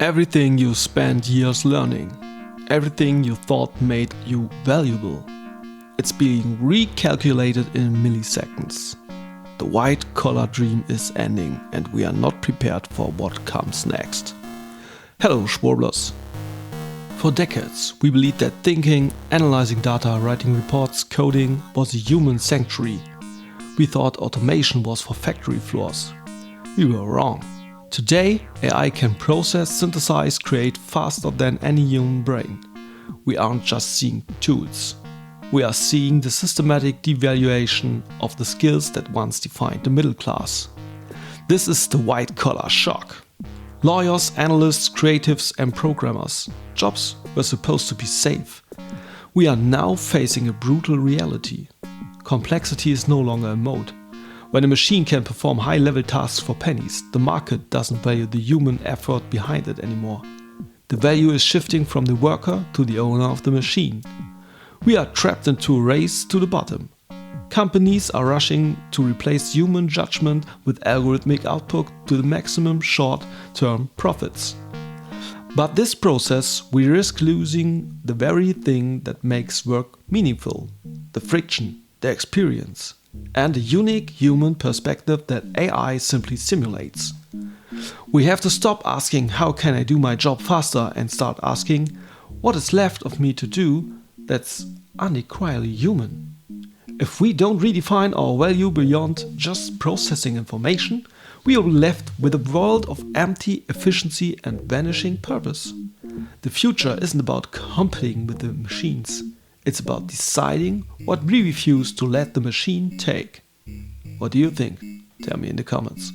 Everything you spent years learning, everything you thought made you valuable, it's being recalculated in milliseconds. The white-collar dream is ending and we are not prepared for what comes next. Hello Schwarblers! For decades, we believed that thinking, analyzing data, writing reports, coding was a human sanctuary. We thought automation was for factory floors. We were wrong. Today, AI can process, synthesize, create faster than any human brain. We aren't just seeing tools. We are seeing the systematic devaluation of the skills that once defined the middle class. This is the white-collar shock. Lawyers, analysts, creatives and programmers. Jobs were supposed to be safe. We are now facing a brutal reality. Complexity is no longer a mode. When a machine can perform high-level tasks for pennies, the market doesn't value the human effort behind it anymore. The value is shifting from the worker to the owner of the machine. We are trapped into a race to the bottom. Companies are rushing to replace human judgment with algorithmic output to the maximum short-term profits. But this process, we risk losing the very thing that makes work meaningful: the friction, the experience, and a unique human perspective that AI simply simulates. We have to stop asking how can I do my job faster and start asking what is left of me to do that's unequally human. If we don't redefine our value beyond just processing information, we are left with a world of empty efficiency and vanishing purpose. The future isn't about competing with the machines. It's about deciding what we refuse to let the machine take. What do you think? Tell me in the comments.